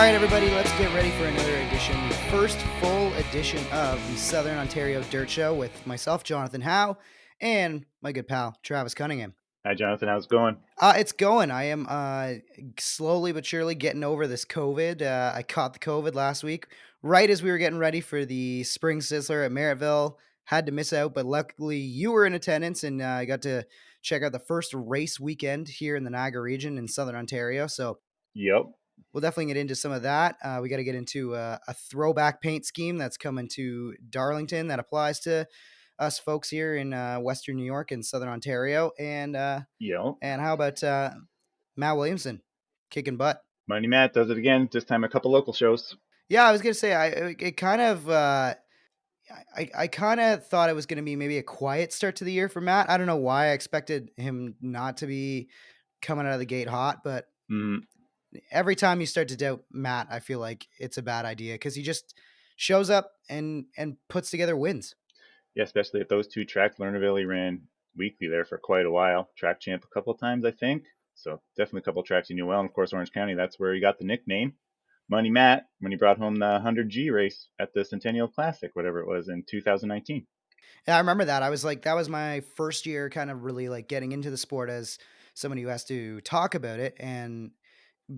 right, everybody, let's get ready for another edition, the first full edition of the Southern Ontario Dirt Show with myself, Jonathan Howe, and my good pal, Travis Cunningham. Hi, Jonathan. How's it going? It's going. I am slowly but surely getting over this COVID. I caught the COVID last week, right as we were getting ready for the Spring Sizzler at Merrittville. Had to miss out, but luckily you were in attendance, and I got to check out the first race weekend here in the Niagara region in Southern Ontario. So Yep. we'll definitely get into some of that. We got to get into a throwback paint scheme that's coming to Darlington that applies to us folks here in Western New York and Southern Ontario. Yep. And how about Matt Williamson kicking butt? Money Matt does it again. This time a couple local shows. Yeah, I was gonna say it kind of I kind of thought it was gonna be maybe a quiet start to the year for Matt. I don't know why I expected him not to be coming out of the gate hot, but Mm, every time you start to doubt Matt, I feel like it's a bad idea because he just shows up and puts together wins. yeah, especially at those two tracks. Lernerville, he ran weekly there for quite a while. Track champ a couple of times, I think. So definitely a couple of tracks he knew well. And of course, Orange County, that's where he got the nickname Money Matt when he brought home the 100G race at the Centennial Classic, whatever it was, in 2019. Yeah, I remember that. I was like, that was my first year kind of really like getting into the sport as someone who has to talk about it. And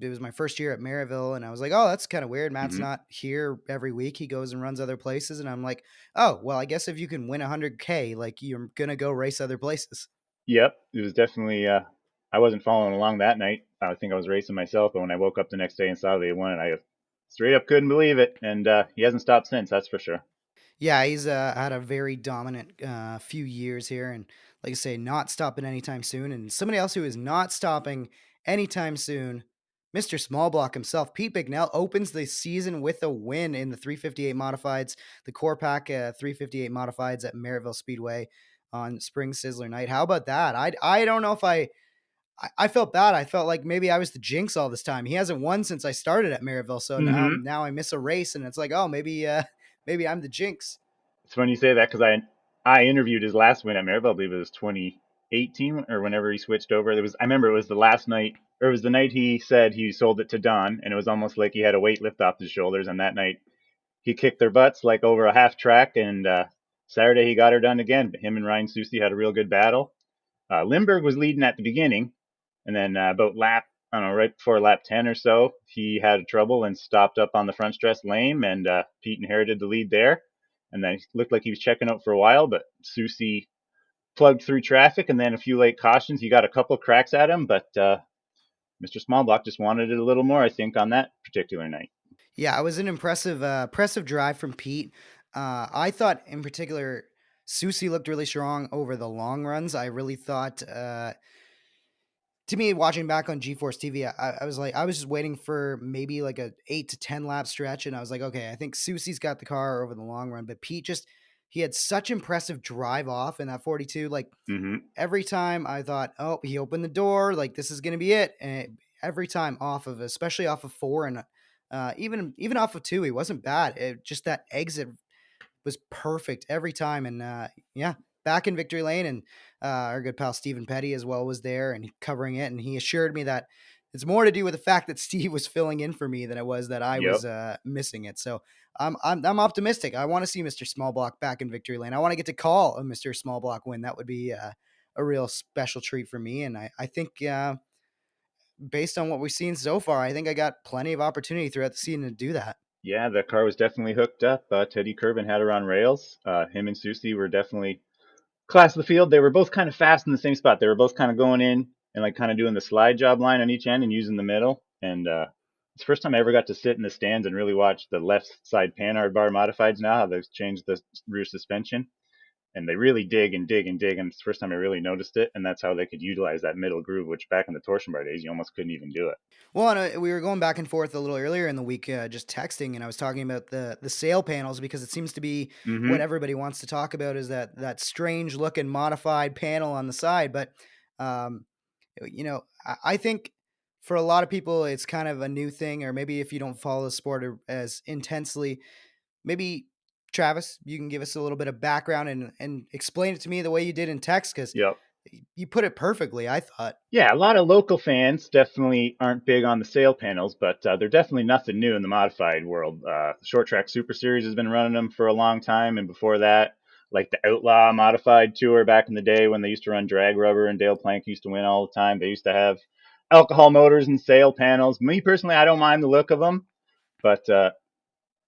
it was my first year at Merrittville, and I was like, oh, that's kind of weird. Matt's Hmm. not here every week. He goes and runs other places. And I'm like, oh, well, I guess if you can win 100K, like you're going to go race other places. Yep, it was definitely. I wasn't following along that night. I think I was racing myself, but when I woke up the next day and saw they won it, I straight up couldn't believe it. And he hasn't stopped since. That's for sure. Yeah, he's had a very dominant few years here, and like I say, not stopping anytime soon. And somebody else who is not stopping anytime soon, Mr. Smallblock himself, Pete Bicknell, opens the season with a win in the 358 modifieds, the Core Pack 358 modifieds at Merrittville Speedway on Spring Sizzler night. How about that? I don't know if I felt bad. I felt like maybe I was the jinx all this time. He hasn't won since I started at Merrittville, so Hmm. now I miss a race, and it's like, oh, maybe I'm the jinx. It's funny you say that because I interviewed his last win at Merrittville. I believe it was 2018 or whenever he switched over. I remember it was the last night, or it was the night he said he sold it to Don, and it was almost like he had a weight lift off his shoulders. And that night he kicked their butts like over a half track. And Saturday he got her done again. Him and Ryan Susie had a real good battle. Limburg was leading at the beginning, and then about lap, I don't know, right before lap 10 or so, he had trouble and stopped up on the front stretch lame, and Pete inherited the lead there. And then it looked like he was checking out for a while, but Susie plugged through traffic, and then a few late cautions. He got a couple of cracks at him, but Mr. Smallblock just wanted it a little more, I think, on that particular night. Yeah, it was an impressive drive from Pete. I thought, in particular, Susie looked really strong over the long runs. I really thought, to me, watching back on GeForce TV, I was like, I was just waiting for maybe like a 8 to 10 lap stretch, and I was like, okay, I think Susie's got the car over the long run, but Pete just he had such impressive drive off in that 42. Like Mm-hmm. every time I thought, oh, he opened the door, like this is gonna be it. And every time off of, especially off of four and even off of two, he wasn't bad. Just that exit was perfect every time. And yeah, back in victory lane, and our good pal Stephen Petty as well was there and covering it, and he assured me that it's more to do with the fact that Steve was filling in for me than it was that I was Yep. missing it. So I'm optimistic. I want to see Mr. Smallblock back in victory lane. I want to get to call a Mr. Smallblock win. That would be a real special treat for me. And I think based on what we've seen so far, I think I got plenty of opportunity throughout the season to do that. Yeah, the car was definitely hooked up. Teddy Kerben had her on rails. Him and Susie were definitely class of the field. They were both kind of fast in the same spot. They were both kind of going in and like kind of doing the slide job line on each end and using the middle. And it's the first time I ever got to sit in the stands and really watch the left side Panhard bar modifieds now, how they've changed the rear suspension. And they really dig and dig and dig. And it's the first time I really noticed it. And that's how they could utilize that middle groove, which back in the torsion bar days, you almost couldn't even do it. Well, and, we were going back and forth a little earlier in the week, just texting, and I was talking about the sail panels because it seems to be what Mm-hmm. everybody wants to talk about is that strange looking modified panel on the side. But um, I think for a lot of people, it's kind of a new thing, or maybe if you don't follow the sport as intensely, maybe Travis, you can give us a little bit of background and explain it to me the way you did in text because Yep. You put it perfectly, I thought. Yeah, a lot of local fans definitely aren't big on the sail panels, but they're definitely nothing new in the modified world. Short Track Super Series has been running them for a long time, and before that, like the Outlaw Modified Tour back in the day when they used to run drag rubber and Dale Plank used to win all the time. They used to have alcohol motors and sail panels. Me personally, I don't mind the look of them, but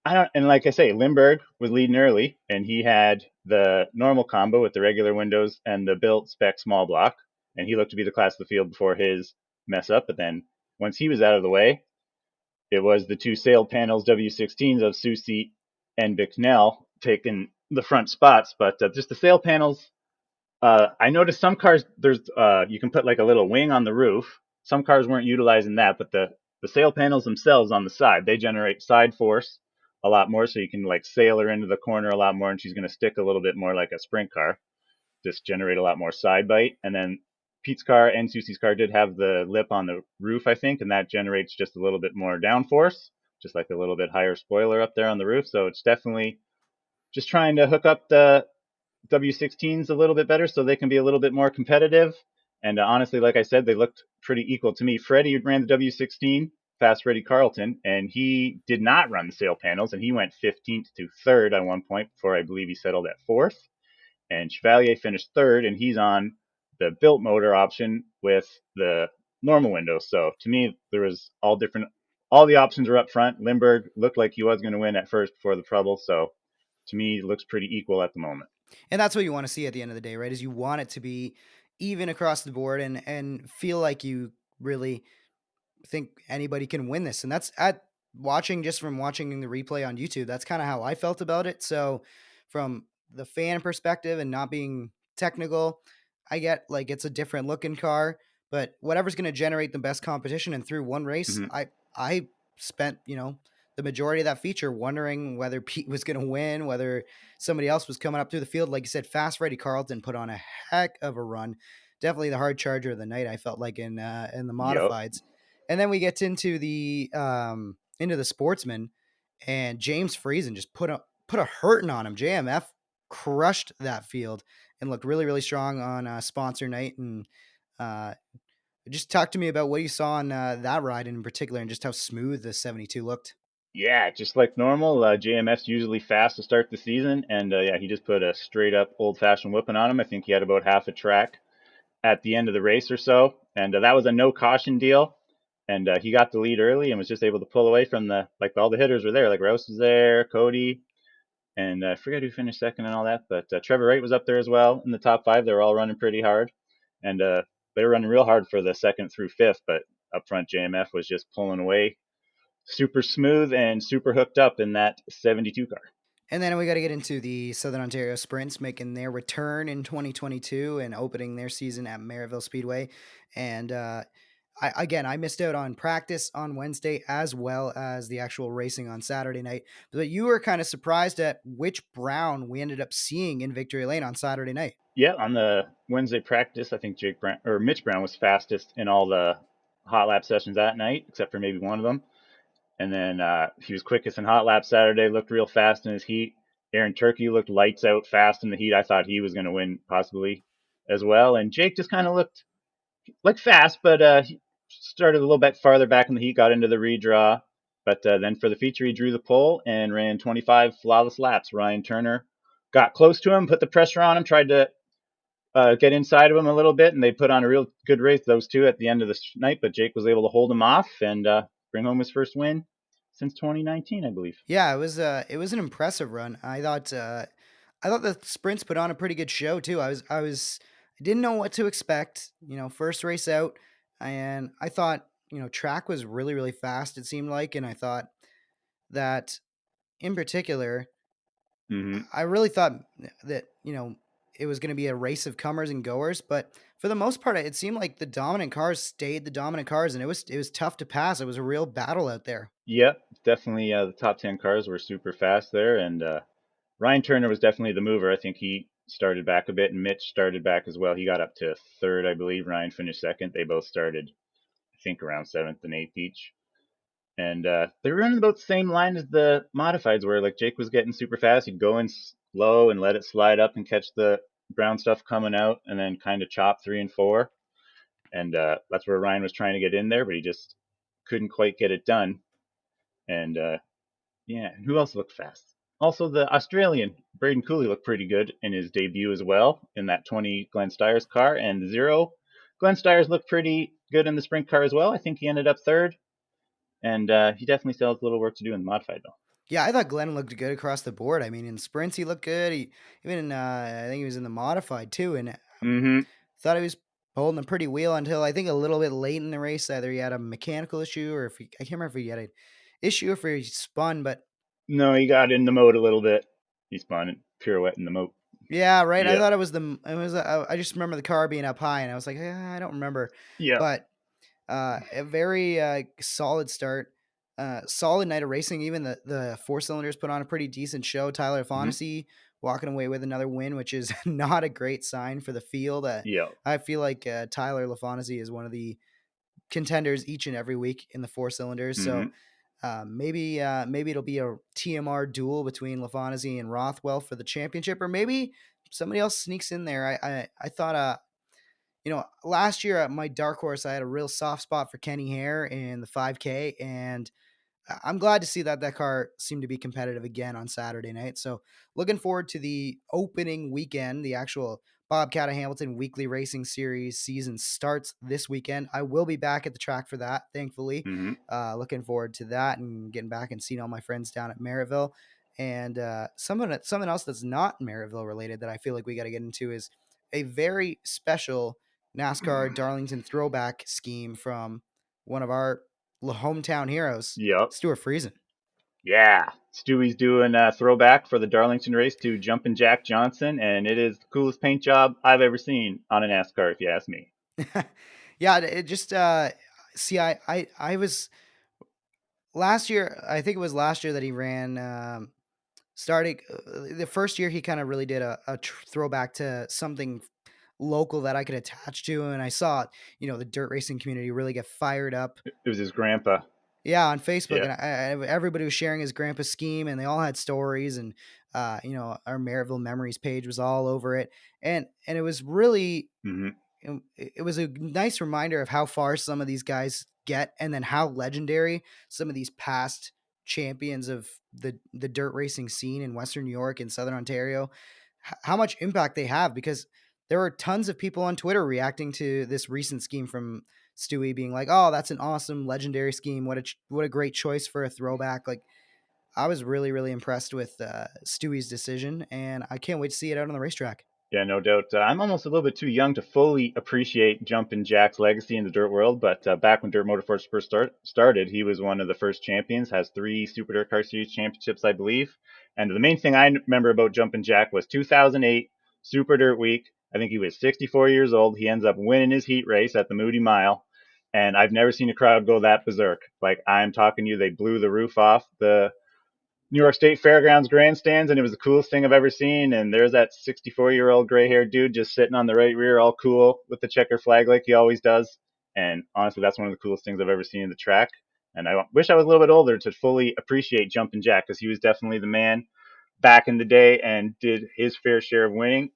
I don't, and like I say, Lindbergh was leading early, and he had the normal combo with the regular windows and the built spec small block, and he looked to be the class of the field before his mess up. But then once he was out of the way, it was the two sail panels W16s of Susie and Bicknell taking the front spots. But just the sail panels, I noticed some cars there's you can put like a little wing on the roof. Some cars weren't utilizing that, but the sail panels themselves on the side, they generate side force a lot more, so you can like sail her into the corner a lot more, and she's going to stick a little bit more like a sprint car. Just generate a lot more side bite, and then Pete's car and Susie's car did have the lip on the roof, I think, and that generates just a little bit more downforce, just like a little bit higher spoiler up there on the roof. So it's definitely just trying to hook up the W16s a little bit better so they can be a little bit more competitive. And honestly, like I said, they looked pretty equal to me. Freddie ran the W16, Fast Freddie Carlton, and he did not run the sail panels, and he went 15th to third at one point before I believe he settled at fourth. And Chevalier finished third, and he's on the built motor option with the normal windows. So to me, there was all different. All the options are up front. Lindbergh looked like he was going to win at first before the trouble. So to me, it looks pretty equal at the moment. And that's what you want to see at the end of the day, right? Is you want it to be even across the board and feel like you really think anybody can win this. And that's at watching just from watching the replay on YouTube. That's kind of how I felt about it. So from the fan perspective and not being technical, I get like it's a different looking car, but whatever's going to generate the best competition and through one race, Mm-hmm. I spent, the majority of that feature wondering whether Pete was going to win, whether somebody else was coming up through the field. Like you said, Fast Freddie Carlton put on a heck of a run. Definitely the hard charger of the night. I felt like in the Yep. modifieds, and then we get into the sportsman, and James Friesen just put a hurting on him. JMF crushed that field and looked really really strong on sponsor night. And uh, just talk to me about what you saw on that ride in particular, and just how smooth the 72 looked. Yeah, just like normal. JMF's usually fast to start the season, and yeah, he just put a straight up old fashioned whipping on him. I think he had about half a track at the end of the race or so, and that was a no caution deal. And he got the lead early and was just able to pull away from the like all the hitters were there. Like Rouse was there, Cody, and I forget who finished second and all that, but Trevor Wright was up there as well in the top five. They were all running pretty hard, and they were running real hard for the second through fifth. But up front, JMF was just pulling away, super smooth and super hooked up in that 72 car. And then we got to get into the Southern Ontario Sprints making their return in 2022 and opening their season at Merrittville Speedway. And I missed out on practice on Wednesday as well as the actual racing on Saturday night. But you were kind of surprised at which Brown we ended up seeing in Victory Lane on Saturday night. Yeah, on the Wednesday practice, I think Jake Brown or Mitch Brown was fastest in all the hot lap sessions that night, except for maybe one of them. And then he was quickest in hot lap Saturday, looked real fast in his heat. Aaron Turkey looked lights out fast in the heat. I thought he was going to win possibly as well. And Jake just kind of looked like fast, but he started a little bit farther back in the heat, got into the redraw. But then for the feature, he drew the pole and ran 25 flawless laps. Ryan Turner got close to him, put the pressure on him, tried to get inside of him a little bit, and they put on a real good race, those two, at the end of the night. But Jake was able to hold him off and bring home his first win since 2019, I believe. Yeah, it was an impressive run. I thought the sprints put on a pretty good show too. I didn't know what to expect. First race out, and I thought track was really really fast. It seemed like, and I thought that in particular, Mm-hmm. I really thought that it was going to be a race of comers and goers. But for the most part, it seemed like the dominant cars stayed the dominant cars, and it was tough to pass. It was a real battle out there. Yep, definitely. The top 10 cars were super fast there, and Ryan Turner was definitely the mover. I think he started back a bit, and Mitch started back as well. He got up to third, I believe. Ryan finished second. They both started, I think, around seventh and eighth each. And they were running about the same line as the modifieds were. Like Jake was getting super fast. He'd go in slow and let it slide up and catch the brown stuff coming out, and then kind of chop 3 and 4. And that's where Ryan was trying to get in there, but he just couldn't quite get it done. And yeah, and who else looked fast? Also, the Australian Braden Cooley looked pretty good in his debut as well in that 20 Glenn Stires car, and the 0 Glenn Stires looked pretty good in the sprint car as well. I think he ended up third, and he definitely still has a little work to do in the modified though. Yeah, I thought Glenn looked good across the board. I mean, in sprints he looked good. He even in, I think he was in the modified too, and Mm-hmm. thought he was holding a pretty wheel until I think a little bit late in the race. Either he had a mechanical issue or if he, I can't remember if he had an issue or if he spun. But No, he got in the moat a little bit. He spun and pirouette in the moat. yeah, right. I Yep. thought it was it was. I just remember the car being up high, and I was like, I don't remember. Yep. But a very solid start. Solid night of racing. Even the four cylinders put on a pretty decent show. Tyler Mm-hmm. Afonso walking away with another win, which is not a great sign for the field. Yep. I feel like Tyler Lafonzi is one of the contenders each and every week in the four cylinders. Mm-hmm. So maybe it'll be a TMR duel between Lafonzi and Rothwell for the championship, or maybe somebody else sneaks in there. I thought last year at my dark horse, I had a real soft spot for Kenny Hare in the 5K, and I'm glad to see that that car seemed to be competitive again on Saturday night. So looking forward to the opening weekend. The actual Bobcat of Hamilton Weekly Racing Series season starts this weekend. I will be back at the track for that, thankfully. Mm-hmm. Looking forward to that and getting back and seeing all my friends down at Merrittville. And something else that's not Merrittville related that I feel like we got to get into is a very special NASCAR Darlington throwback scheme from one of our hometown heroes, Yep. Stewart Friesen. Yeah. Stewie's doing a throwback for the Darlington race to Jumpin' Jack Johnson, and it is the coolest paint job I've ever seen on a NASCAR, if you ask me. Yeah, it just see I was last year, I think it was last year that he ran starting the first year he kind of really did a throwback to something local that I could attach to, and I saw, the dirt racing community really get fired up. It was his grandpa. Yeah, on Facebook, Yeah. and everybody was sharing his grandpa's scheme, and they all had stories, and our Merrittville Memories page was all over it, and it was really Mm-hmm. it was a nice reminder of how far some of these guys get, and then how legendary some of these past champions of the dirt racing scene in Western New York and Southern Ontario, how much impact they have, because there were tons of people on Twitter reacting to this recent scheme from Stewie, being like, "Oh, that's an awesome legendary scheme. What a great choice for a throwback." Like, I was really really impressed with Stewie's decision, and I can't wait to see it out on the racetrack. Yeah, no doubt. I'm almost a little bit too young to fully appreciate Jumpin' Jack's legacy in the dirt world, but back when Dirt Motorsports first started, he was one of the first champions, has 3 Super Dirt Car Series championships, I believe. And the main thing I remember about Jumpin' Jack was 2008 Super Dirt Week. I think he was 64 years old. He ends up winning his heat race at the Moody Mile. And I've never seen a crowd go that berserk. Like, I'm talking to you, they blew the roof off the New York State Fairgrounds grandstands, and it was the coolest thing I've ever seen. And there's that 64-year-old gray-haired dude just sitting on the right rear, all cool with the checker flag like he always does. And honestly, that's one of the coolest things I've ever seen in the track. And I wish I was a little bit older to fully appreciate Jumpin' Jack, because he was definitely the man back in the day and did his fair share of winning.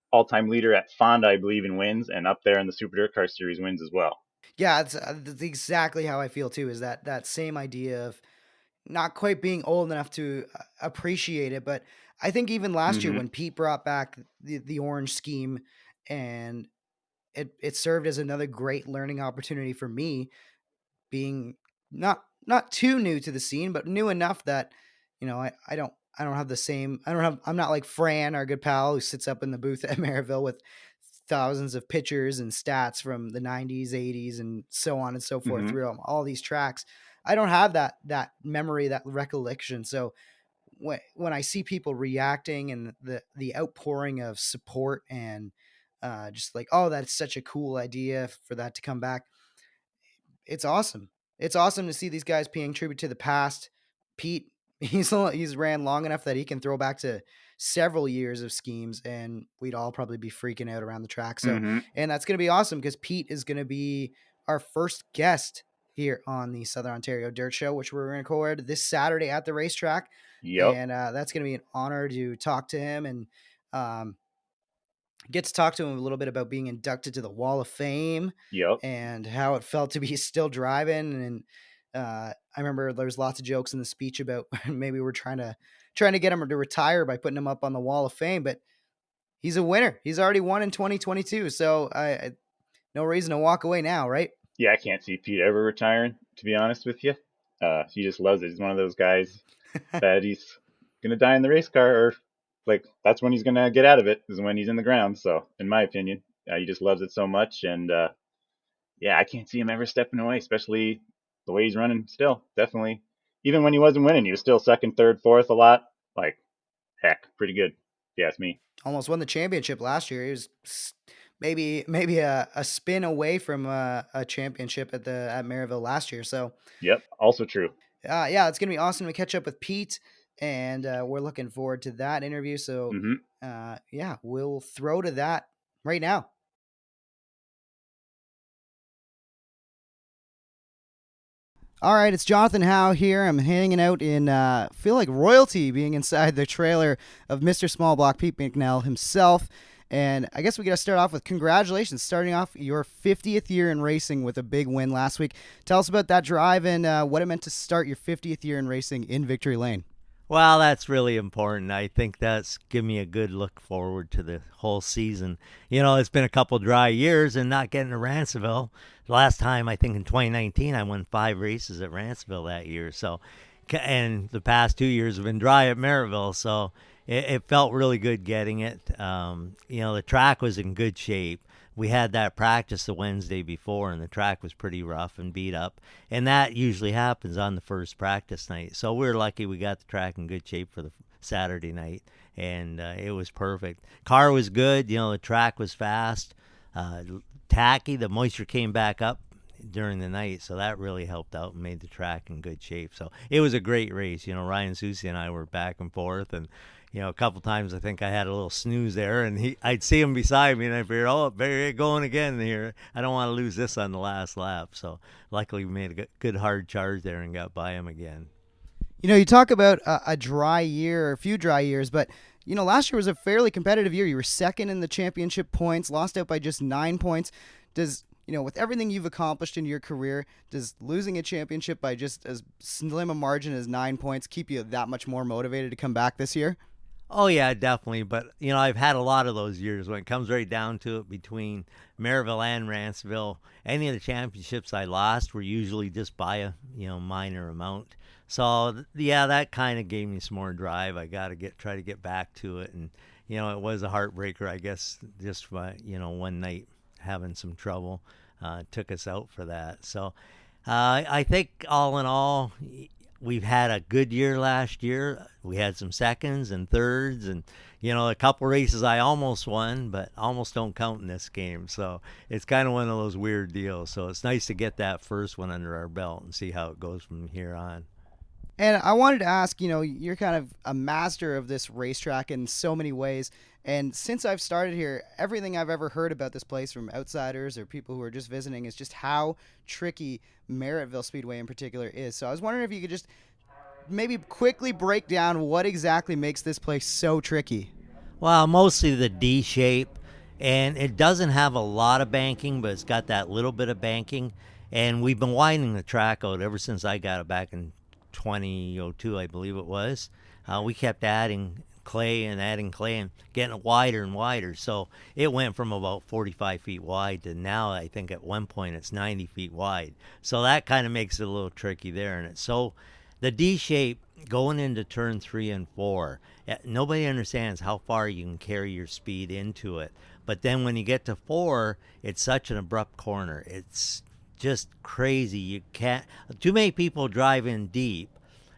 All-time leader at Fonda, I believe, in wins, and up there in the Super Dirt Car Series wins as well. Yeah, that's exactly how I feel too. Is that same idea of not quite being old enough to appreciate it. But I think even last year Mm-hmm. when Pete brought back the orange scheme, and it served as another great learning opportunity for me, being not too new to the scene, but new enough that I don't have the same. I'm not like Fran, our good pal, who sits up in the booth at Maryville with thousands of pictures and stats from the 90s, 80s, and so on and so forth Mm-hmm. through all these tracks. I don't have that memory, that recollection. So when I see people reacting and the outpouring of support and just like, oh, that's such a cool idea for that to come back, it's awesome. It's awesome to see these guys paying tribute to the past. Pete, he's ran long enough that he can throw back to several years of schemes, and we'd all probably be freaking out around the track. So, Mm-hmm. and that's going to be awesome because Pete is going to be our first guest here on the Southern Ontario Dirt Show, which we're going to record this Saturday at the racetrack, Yep. and that's going to be an honor to talk to him and um, get to talk to him a little bit about being inducted to the Wall of Fame Yep. and how it felt to be still driving. And I remember there was lots of jokes in the speech about maybe we're trying to get him to retire by putting him up on the Wall of Fame, but he's a winner. He's already won in 2022, so I no reason to walk away now, right? Yeah, I can't see Pete ever retiring, to be honest with you. He just loves it. He's one of those guys that he's gonna die in the race car, or like that's when he's gonna get out of it, is when he's in the ground. So, in my opinion, he just loves it so much, and yeah, I can't see him ever stepping away, especially the way he's running. Still, definitely, even when he wasn't winning, he was still second, third, fourth a lot. Like, heck, pretty good, if you ask me. Almost won the championship last year. He was maybe a spin away from a championship at Merrittville last year. So Yep, also true. yeah, it's gonna be awesome to catch up with Pete, and we're looking forward to that interview. So Hmm. yeah, we'll throw to that right now. All right, it's Jonathan Howe here. I'm hanging out in feel like royalty being inside the trailer of Mr. Small Block Pete Bicknell himself. And I guess we got to start off with congratulations, starting off your 50th year in racing with a big win last week. Tell us about that drive and what it meant to start your 50th year in racing in Victory Lane. Well, that's really important. I think that's given me a good look forward to the whole season. It's been a couple dry years and not getting to Ranceville. The last time, I think in 2019, I won 5 races at Ranceville that year. So, and the past 2 years have been dry at Merrittville. So it felt really good getting it. The track was in good shape. We had that practice the Wednesday before, and the track was pretty rough and beat up. And that usually happens on the first practice night. So we were lucky we got the track in good shape for the Saturday night, and it was perfect. Car was good. The track was fast, tacky. The moisture came back up during the night, so that really helped out and made the track in good shape. So it was a great race. Ryan Susie and I were back and forth, and a couple times I think I had a little snooze there, and I'd see him beside me, and I figured, oh, better get going again here. I don't want to lose this on the last lap. So luckily we made a good hard charge there and got by him again. You talk about a dry year, or a few dry years, but last year was a fairly competitive year. You were second in the championship points, lost out by just 9 points. Does with everything you've accomplished in your career, does losing a championship by just as slim a margin as 9 points keep you that much more motivated to come back this year? Oh, yeah, definitely. But, I've had a lot of those years when it comes right down to it between Merrittville and Ranceville. Any of the championships I lost were usually just by a, minor amount. So, yeah, that kind of gave me some more drive. I got to try to get back to it. And, it was a heartbreaker, I guess, just, one night having some trouble took us out for that. So, I think all in all, we've had a good year last year. We had some seconds and thirds, and a couple races I almost won, but almost don't count in this game. So it's kind of one of those weird deals. So it's nice to get that first one under our belt and see how it goes from here on. And I wanted to ask, you're kind of a master of this racetrack in so many ways. And since I've started here, everything I've ever heard about this place from outsiders or people who are just visiting is just how tricky Merrittville Speedway in particular is. So I was wondering if you could just maybe quickly break down what exactly makes this place so tricky. Well, mostly the D shape, and it doesn't have a lot of banking, but it's got that little bit of banking. And we've been widening the track out ever since I got it back in 2002, I believe it was. We kept adding clay and getting it wider and wider. So it went from about 45 feet wide to now I think at one point it's 90 feet wide. So that kind of makes it a little tricky there. And it's so the D shape going into turn 3 and 4, nobody understands how far you can carry your speed into it. But then when you get to 4, it's such an abrupt corner. It's just crazy. You can't, too many people drive in deep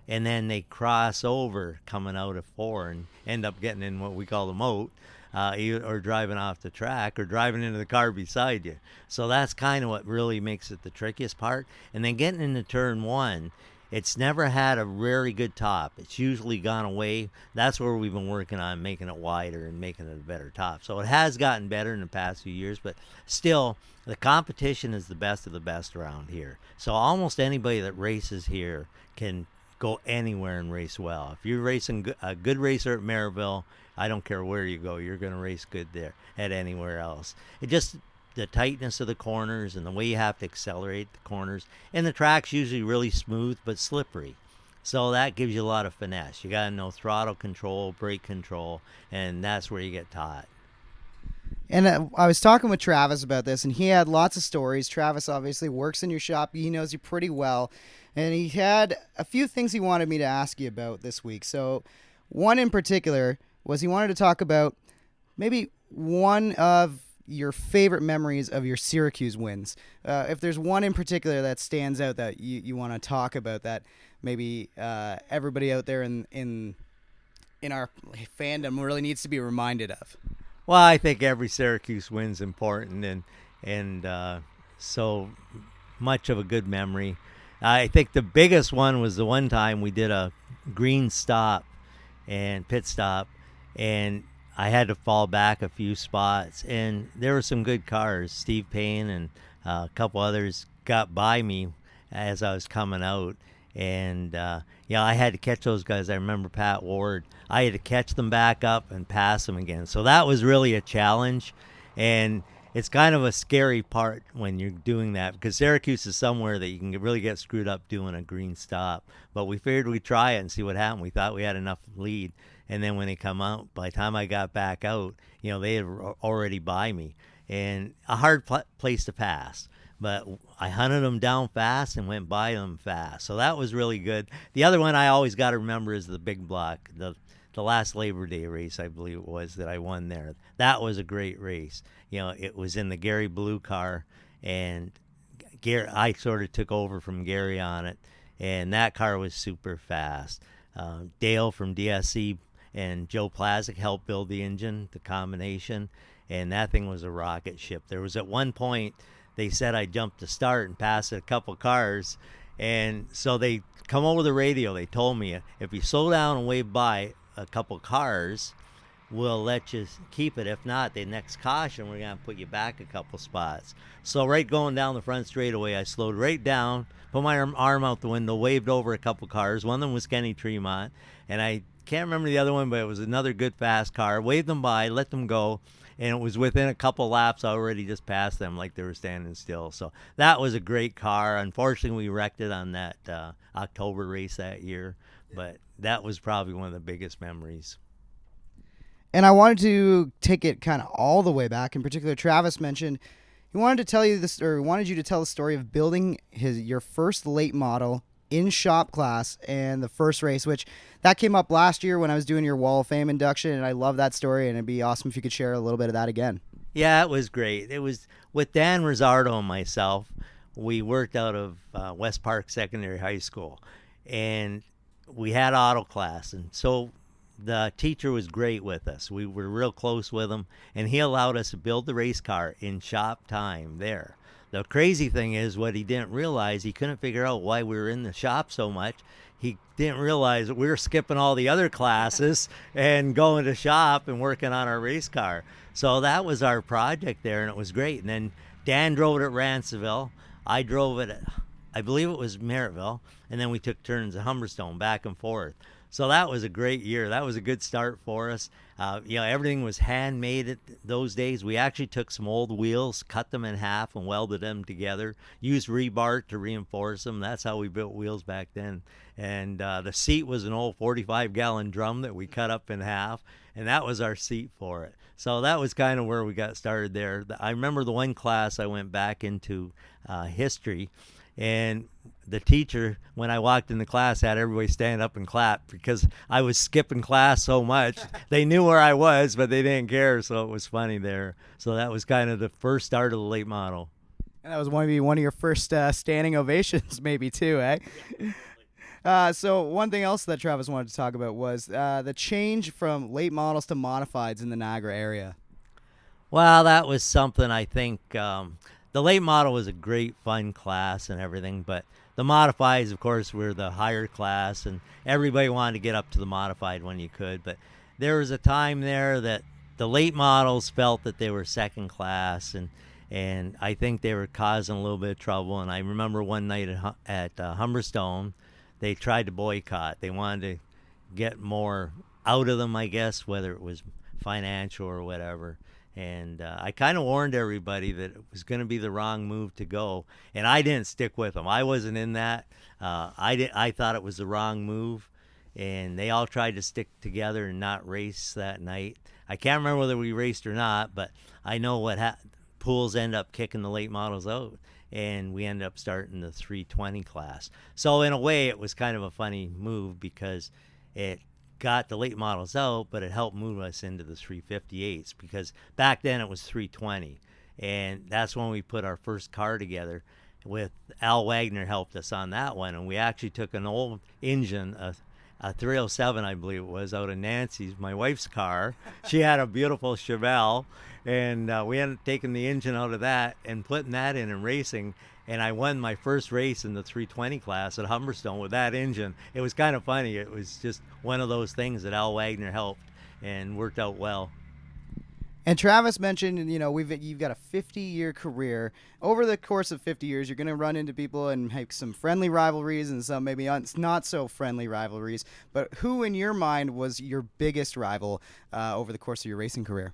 and then they cross over coming out of 4 and end up getting in what we call the moat, or driving off the track or driving into the car beside you. So that's kind of what really makes it the trickiest part. And then getting into turn 1, it's never had a very good top. It's usually gone away. That's where we've been working on making it wider and making it a better top. So it has gotten better in the past few years, but still the competition is the best of the best around here. So almost anybody that races here can go anywhere and race well. If you're racing a good racer at Merrittville, I don't care where you go, you're going to race good there at anywhere else. It just the tightness of the corners and the way you have to accelerate the corners, and the track's usually really smooth but slippery. So that gives you a lot of finesse. You got to know throttle control, brake control, and that's where you get taught. And I was talking with Travis about this, and he had lots of stories. Travis obviously works in your shop. He knows you pretty well. And he had a few things he wanted me to ask you about this week. So one in particular was he wanted to talk about maybe one of your favorite memories of your Syracuse wins. If there's one in particular that stands out that you want to talk about that maybe everybody out there in our fandom really needs to be reminded of. Well, I think every Syracuse win's important, and so much of a good memory. I think the biggest one was the one time we did a green stop and pit stop, and I had to fall back a few spots, and there were some good cars. Steve Payne and a couple others got by me as I was coming out, and I had to catch those guys. I remember Pat Ward. I had to catch them back up and pass them again. So that was really a challenge, and it's kind of a scary part when you're doing that because Syracuse is somewhere that you can really get screwed up doing a green stop. But we figured we'd try it and see what happened. We thought we had enough lead, and then when they come out, by the time I got back out, they had already by me, and a hard place to pass. But I hunted them down fast and went by them fast. So that was really good. The other one I always got to remember is the big block, the last Labor Day race, I believe it was, that I won there. That was a great race. It was in the Gary Blue car, and I sort of took over from Gary on it, and that car was super fast. Dale from DSC and Joe Plazik helped build the engine, the combination, and that thing was a rocket ship. There was at one point they said I jumped to start and passed a couple cars, and so they come over the radio. They told me, if you slow down and wave by a couple cars, we'll let you keep it. If not, the next caution, we're going to put you back a couple spots. So right going down the front straightaway, I slowed right down, put my arm out the window, waved over a couple cars. One of them was Kenny Tremont, and I can't remember the other one, but it was another good fast car. Waved them by, let them go, and it was within a couple laps. I already just passed them like they were standing still. So that was a great car. Unfortunately, we wrecked it on that October race that year, but that was probably one of the biggest memories. And I wanted to take it kind of all the way back. In particular, Travis mentioned he wanted to tell you this, or wanted you to tell the story of building your first late model in shop class and the first race, which that came up last year when I was doing your Wall of Fame induction, and I love that story, and it'd be awesome if you could share a little bit of that again. Yeah, it was great. It was with Dan Rosardo and myself. We worked out of West Park Secondary High School, and we had auto class, and so the teacher was great with us. We were real close with him, and he allowed us to build the race car in shop time there. The crazy thing is, what he didn't realize, he couldn't figure out why we were in the shop so much. He didn't realize that we were skipping all the other classes and going to shop and working on our race car. So that was our project there, and it was great. And then Dan drove it at Ransomville. I drove it at, I believe it was Merrittville, and then we took turns at Humberstone, back and forth. So that was a great year. That was a good start for us. Everything was handmade those days. We actually took some old wheels, cut them in half, and welded them together. Used rebar to reinforce them. That's how we built wheels back then. And the seat was an old 45-gallon drum that we cut up in half, and that was our seat for it. So that was kind of where we got started there. I remember the one class I went back into history, and the teacher, when I walked in the class, had everybody stand up and clap because I was skipping class so much. They knew where I was, but they didn't care, so it was funny there. So that was kind of the first start of the late model. And that was one of your first standing ovations, maybe, too, eh? So one thing else that Travis wanted to talk about was the change from late models to modifieds in the Niagara area. Well, that was something I think the late model was a great, fun class and everything, but the modifieds, of course, were the higher class, and everybody wanted to get up to the modified when you could. But there was a time there that the late models felt that they were second class, and I think they were causing a little bit of trouble. And I remember one night at Humberstone, they tried to boycott. They wanted to get more out of them, I guess, whether it was financial or whatever. And I kind of warned everybody that it was going to be the wrong move to go, and I didn't stick with them. I wasn't in that. I thought it was the wrong move, and they all tried to stick together and not race that night. I can't remember whether we raced or not, but I know what pools end up kicking the late models out, and we end up starting the 320 class. So in a way, it was kind of a funny move because it got the late models out, but it helped move us into the 358s, because back then it was 320, and that's when we put our first car together. With Al Wagner helped us on that one, and we actually took an old engine, a 307, I believe it was, out of Nancy's, my wife's car. She had a beautiful Chevelle, and we ended up taking the engine out of that and putting that in and racing. And I won my first race in the 320 class at Humberstone with that engine. It was kind of funny. It was just one of those things that Al Wagner helped and worked out well. And Travis mentioned, you've got a 50-year career. Over the course of 50 years, you're going to run into people and have some friendly rivalries and some maybe not so friendly rivalries. But who, in your mind, was your biggest rival over the course of your racing career?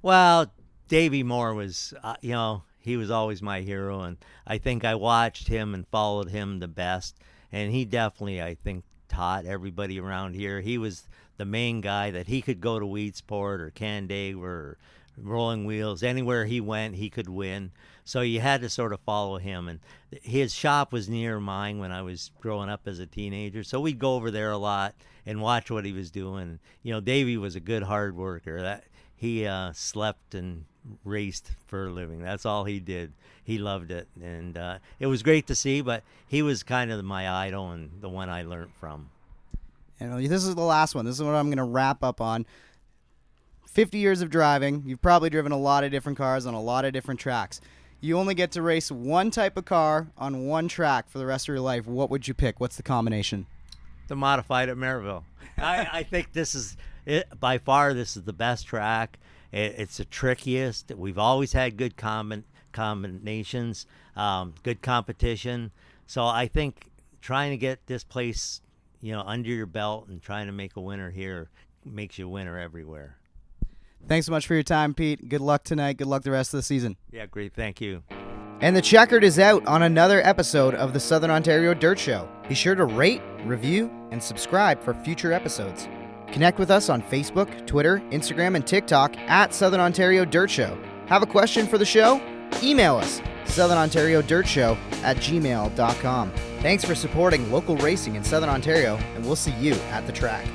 Well, Davey Moore was, he was always my hero, and I think I watched him and followed him the best. And he definitely, I think, taught everybody around here. He was the main guy that he could go to Weedsport or Canandaigua or Rolling Wheels. Anywhere he went, he could win. So you had to sort of follow him. And his shop was near mine when I was growing up as a teenager. So we'd go over there a lot and watch what he was doing. Davey was a good hard worker. He slept and raced for a living. That's all he did. He loved it. And it was great to see, but he was kind of my idol and the one I learned from. And this is the last one. This is what I'm going to wrap up on. 50 years of driving. You've probably driven a lot of different cars on a lot of different tracks. You only get to race one type of car on one track for the rest of your life. What would you pick? What's the combination? The modified at Merrittville. I think this is it. By far, this is the best track. It's the trickiest. We've always had good combinations, good competition. So I think trying to get this place, under your belt and trying to make a winner here makes you a winner everywhere. Thanks so much for your time, Pete. Good luck tonight. Good luck the rest of the season. Yeah, great. Thank you. And the checkered is out on another episode of the Southern Ontario Dirt Show. Be sure to rate, review, and subscribe for future episodes. Connect with us on Facebook, Twitter, Instagram, and TikTok at Southern Ontario Dirt Show. Have a question for the show? Email us, southernontariodirtshow@gmail.com. Thanks for supporting local racing in Southern Ontario, and we'll see you at the track.